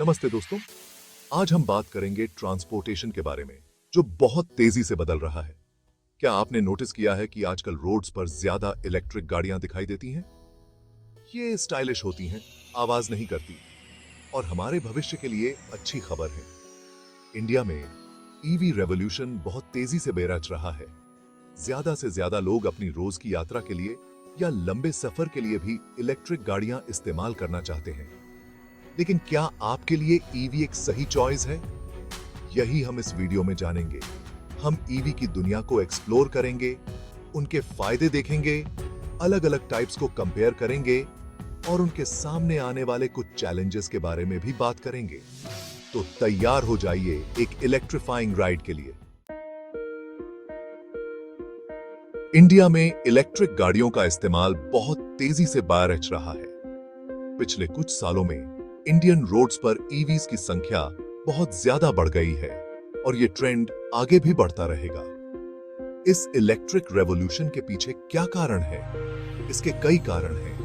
नमस्ते दोस्तों। आज हम बात करेंगे ट्रांसपोर्टेशन के बारे में, जो बहुत तेजी से बदल रहा है। क्या आपने नोटिस किया है कि आजकल रोड्स पर ज्यादा इलेक्ट्रिक गाड़ियां दिखाई देती हैं? ये स्टाइलिश होती हैं, आवाज नहीं करती और हमारे भविष्य के लिए अच्छी खबर है। इंडिया में ईवी रेवोल्यूशन बहुत तेजी से बेरच रहा है। ज्यादा से ज्यादा लोग अपनी रोज की यात्रा के लिए या लंबे सफर के लिए भी इलेक्ट्रिक गाड़ियां इस्तेमाल करना चाहते हैं। लेकिन क्या आपके लिए ईवी एक सही चॉइस है? यही हम इस वीडियो में जानेंगे। हम ईवी की दुनिया को एक्सप्लोर करेंगे, उनके फायदे देखेंगे, अलग-अलग टाइप्स को कंपेयर करेंगे और उनके सामने आने वाले कुछ चैलेंजेस के बारे में भी बात करेंगे। तो तैयार हो जाइए एक इलेक्ट्रीफाइंग राइड के लिए। इंडिया में इलेक्ट्रिक गाड़ियों का इस्तेमाल बहुत तेजी से बढ़ रहा है। पिछले कुछ सालों में इंडियन रोड्स पर ईवीज की संख्या बहुत ज्यादा बढ़ गई है और ये ट्रेंड आगे भी बढ़ता रहेगा। इस इलेक्ट्रिक रेवोल्यूशन के पीछे क्या कारण है? इसके कई कारण हैं।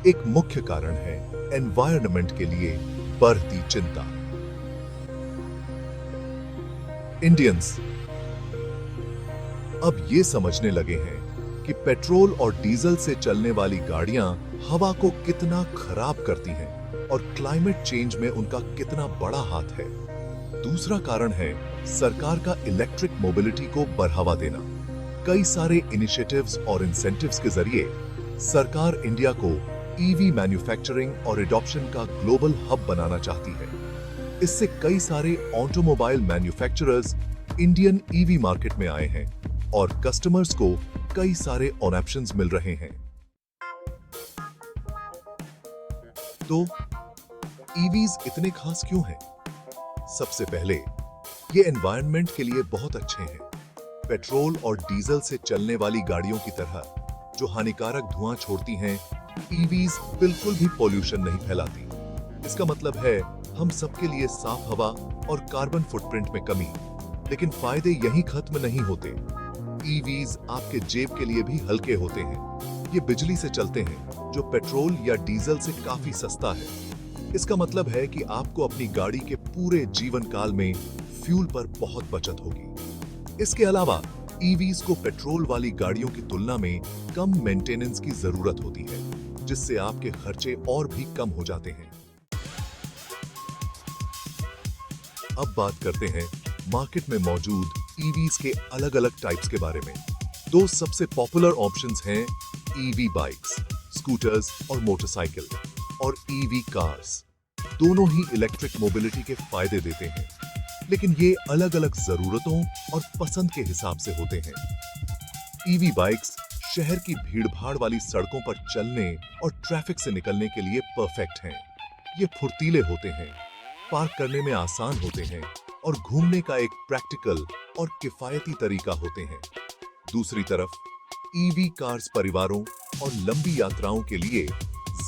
एक मुख्य कारण है एनवायरनमेंट के लिए बढ़ती चिंता। इंडियंस अब ये समझने लगे हैं कि पेट्रोल और डीजल से चलने वाली गाड़ियां हवा को कितना खराब करती हैं और क्लाइमेट चेंज में उनका कितना बड़ा हाथ है। दूसरा कारण है सरकार का इलेक्ट्रिक मोबिलिटी को बढ़ावा देना। कई सारे इनिशिएटिव्स और इंसेंटिव्स के जरिए सरकार इंडिया को ईवी मैन्युफैक्चरिंग और एडॉप्शन का ग्लोबल हब बनाना चाहती है। इससे कई सारे automobile manufacturers Indian EV market में आए हैं और कस्टमर्स को कई सारे ऑप्शंस मिल रहे हैं। तो ईवीज इतने खास क्यों हैं? सबसे पहले ये एनवायरनमेंट के लिए बहुत अच्छे हैं। पेट्रोल और डीजल से चलने वाली गाड़ियों की तरह जो हानिकारक धुआं छोड़ती हैं, ईवीज बिल्कुल भी पॉल्यूशन नहीं फैलाती। इसका मतलब है हम सबके लिए साफ हवा और कार्बन फुटप्रिंट में कमी। लेकिन फायदे यहीं खत्म नहीं होते। ईवीज आपके जेब के लिए भी हल्के होते हैं। ये बिजली से चलते हैं, जो पेट्रोल या डीजल से काफी सस्ता है। इसका मतलब है कि आपको अपनी गाड़ी के पूरे जीवन काल में फ्यूल पर बहुत बचत होगी। इसके अलावा ईवीज को पेट्रोल वाली गाड़ियों की तुलना में कम मेंटेनेंस की जरूरत होती है, जिससे आपके खर्चे और भी कम हो जाते हैं। अब बात करते हैं मार्केट में मौजूद ईवीज के अलग-अलग टाइप्स के बारे में। दो सबसे पॉपुलर ऑप्शंस हैं ईवी बाइक्स, स्कूटर्स और मोटरसाइकिल, और ईवी कार्स। दोनों ही इलेक्ट्रिक मोबिलिटी के फायदे देते हैं, लेकिन ये अलग-अलग जरूरतों और पसंद के हिसाब से होते हैं। ईवी बाइक्स शहर की भीड़-भाड़ वाली सड़कों पर चलने और ट्रैफिक से निकलने के लिए परफेक्ट हैं। ये फुर्तीले होते हैं, पार्क करने में आसान होते हैं और घूमने का एक प्रैक्टिकल और किफायती तरीका होते हैं। दूसरी तरफ ईवी कार्स परिवारों और लंबी यात्राओं के लिए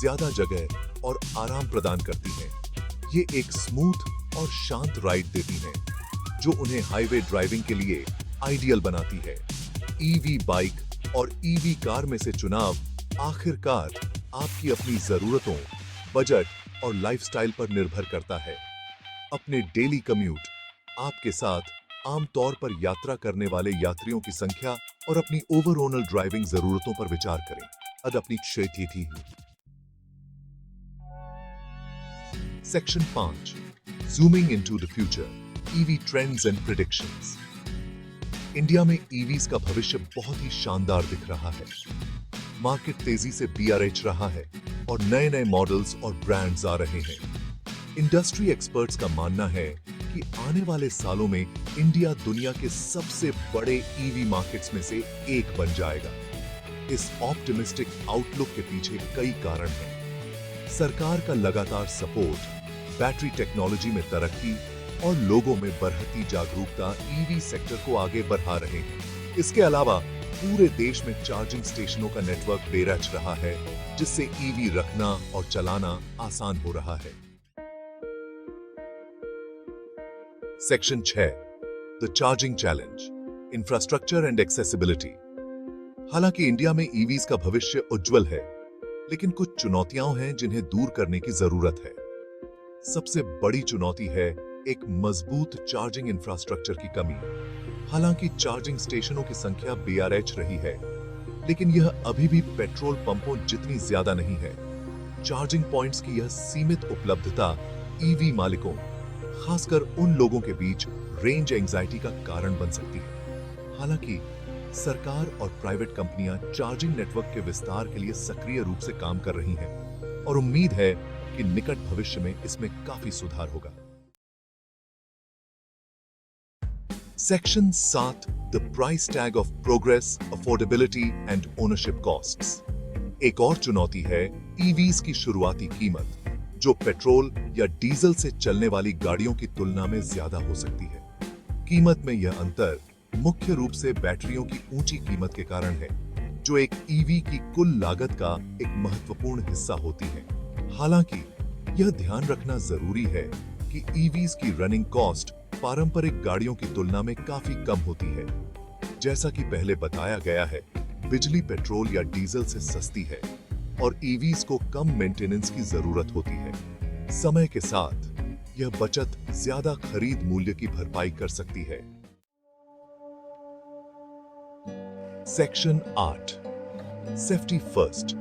ज्यादा जगह और आराम प्रदान करती हैं। ये एक स्मूथ और शांत राइड देती हैं, जो उन्हें हाईवे ड्राइविंग के लिए आइडियल बनाती है। ईवी बाइक और ईवी कार में से चुनाव आखिरकार आपकी अपनी जरूरतों, बजट और लाइफस्टाइल पर निर्भर करता है। अपने डेली कम्यूट, आपके साथ आमतौर पर यात्रा करने वाले यात्रियों की संख्या और अपनी ओवरऑल ड्राइविंग जरूरतों पर विचार करें। अब अपनी क्षेत्र थी। Section 5, Zooming into the future, EV trends and predictions। India में ईवीज का भविष्य बहुत ही शानदार दिख रहा है। मार्केट तेजी से BRH रहा है और नए-नए मॉडल्स और ब्रांड्स आ रहे हैं। इंडस्ट्री एक्सपर्ट्स का मानना है कि आने वाले सालों में इंडिया दुनिया के सबसे बड़े ईवी मार्केट्स में से एक बन जाएगा। इस ऑप्टिमिस्टिक आउटलुक के पीछे कई कारण हैं। सरकार का लगातार सपोर्ट, बैटरी टेक्नोलॉजी में तरक्की और लोगों में बढ़ती जागरूकता ईवी सेक्टर को आगे बढ़ा रहे हैं। इसके अलावा पूरे देश में चार्जिंग स्टेशनों का नेटवर्क बेरच रहा है, जिससे ईवी रखना और चलाना आसान हो रहा है। Section 6, the charging challenge, infrastructure and accessibility. हालांकि इंडिया में ईवीज का भविष्य उज्जवल है, लेकिन कुछ चुनौतियां हैं जिन्हें दूर करने की जरूरत है। सबसे बड़ी चुनौती है एक मजबूत चार्जिंग इंफ्रास्ट्रक्चर की कमी। हालांकि चार्जिंग स्टेशनों की संख्या BRH रही है, लेकिन यह अभी भी पेट्रोल पंपों जितनी ज्यादा नहीं है। चार्जिंग पॉइंट्स की यह सीमित उपलब्धता ईवी मालिकों, खासकर उन लोगों के बीच रेंज एंजाइटी का कारण बन सकती है। हालांकि सरकार और प्राइवेट कंपनियां चार्जिंग नेटवर्क के विस्तार के लिए सक्रिय रूप से काम कर रही हैं और उम्मीद है कि निकट भविष्य में इसमें काफी सुधार होगा। Section 7 the price tag of progress, affordability and ownership costs. एक और चुनौती है ईवीज की शुरुआती कीमत, जो पेट्रोल या डीजल से चलने वाली गाड़ियों की तुलना में ज्यादा हो सकती है। कीमत में यह अंतर मुख्य रूप से बैटरियों की ऊंची कीमत के कारण है, जो एक ईवी की कुल लागत का एक महत्वपूर्ण हिस्सा होती है। हालांकि यह ध्यान रखना जरूरी है कि ईवीज की रनिंग कॉस्ट पारंपरिक गाड़ियों की तुलना में काफी कम होती है। जैसा कि पहले बताया गया है, बिजली पेट्रोल या डीजल से सस्ती है और ईवीज को कम मेंटेनेंस की जरूरत होती है। समय के साथ यह बचत ज्यादा खरीद मूल्य की भरपाई कर सकती है। Section 8 safety first,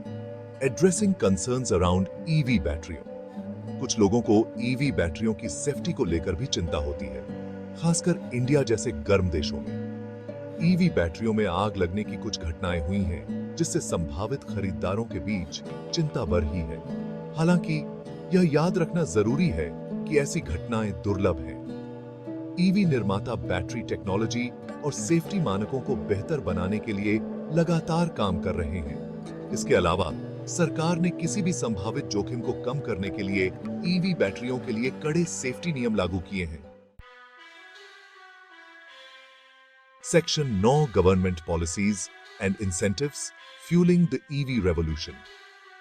addressing concerns around EV बैटरियों। कुछ लोगों को ईवी बैटरियों की सेफ्टी को लेकर भी चिंता होती है, खासकर इंडिया जैसे गर्म देशों में। ईवी बैटरियों में आग लगने की कुछ घटनाएं हुई हैं, जिससे संभावित खरीदारों के बीच चिंता बढ़ रही है। हालांकि यह याद रखना जरूरी है कि ऐसी घटनाएं दुर्लभ हैं। ईवी निर्माता बैटरी टेक्नोलॉजी और सेफ्टी मानकों को बेहतर बनाने के लिए लगातार काम कर रहे हैं। इसके अलावा सरकार ने किसी भी संभावित जोखिम को कम करने के लिए ईवी बैटरियों के लिए कड़े सेफ्टी नियम लागू किए हैं। Section 9 government policies and incentives fuelling the EV revolution.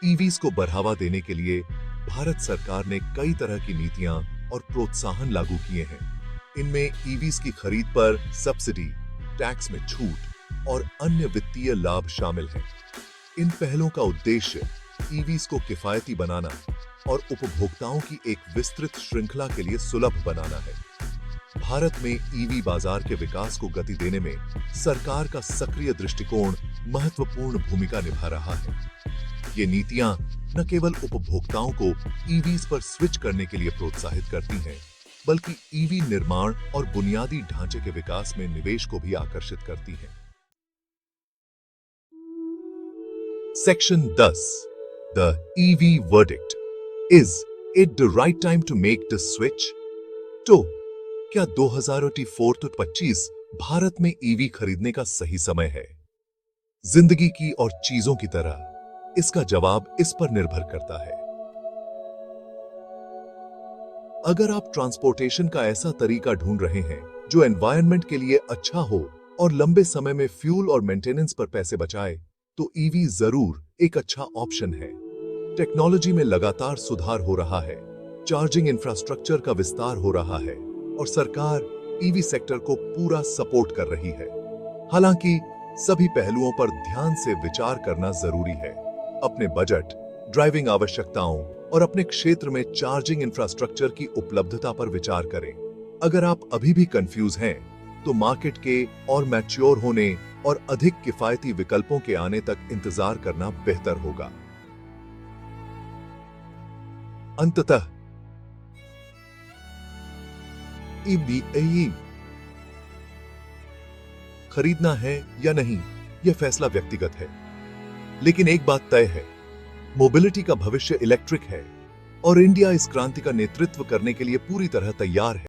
EVs को बढ़ावा देने के लिए भारत सरकार ने कई तरह की नीतियां और प्रोत्साहन लागू किए हैं। इनमें ईवीज की खरीद पर सब्सिडी, टैक्स में छूट और अन्य वित्तीय लाभ शामिल हैं। इन पहलों का उद्देश्य ईवीज को किफायती बनाना और उपभोक्ताओं की एक विस्तृत श्रृंखला के लिए सुलभ बनाना है। भारत में ईवी बाजार के विकास को गति देने में सरकार का सक्रिय दृष्टिकोण महत्वपूर्ण भूमिका निभा रहा है। ये नीतियां न केवल उपभोक्ताओं को ईवीज पर स्विच करने के लिए प्रोत्साहित करती हैं, बल्कि ईवी निर्माण और बुनियादी ढांचे के विकास में निवेश को भी आकर्षित करती हैं। Section 10 the EV verdict, is it the right time to make the switch? तो क्या 2024-25 भारत में ईवी खरीदने का सही समय है? जिंदगी की और चीजों की तरह इसका जवाब इस पर निर्भर करता है। अगर आप ट्रांसपोर्टेशन का ऐसा तरीका ढूंढ रहे हैं जो एनवायरनमेंट के लिए अच्छा हो और लंबे समय में फ्यूल और मेंटेनेंस पर पैसे बचाए, तो ईवी जरूर एक अच्छा ऑप्शन है। टेक्नोलॉजी में लगातार सुधार हो रहा है, चार्जिंग इंफ्रास्ट्रक्चर का विस्तार हो रहा है और सरकार ईवी सेक्टर को पूरा सपोर्ट कर रही है। हालांकि सभी पहलुओं पर ध्यान से विचार करना जरूरी है। अपने बजट, ड्राइविंग आवश्यकताओं और अपने क्षेत्र में चार्जिंग इंफ्रास्ट्रक्चर की उपलब्धता पर विचार करें। अगर आप अभी भी कंफ्यूज हैं, तो मार्केट के और मैच्योर होने और अधिक किफायती विकल्पों के आने तक इंतजार करना बेहतर होगा। अंततः ईवी खरीदना है या नहीं, यह फैसला व्यक्तिगत है। लेकिन एक बात तय है, मोबिलिटी का भविष्य इलेक्ट्रिक है और इंडिया इस क्रांति का नेतृत्व करने के लिए पूरी तरह तैयार है।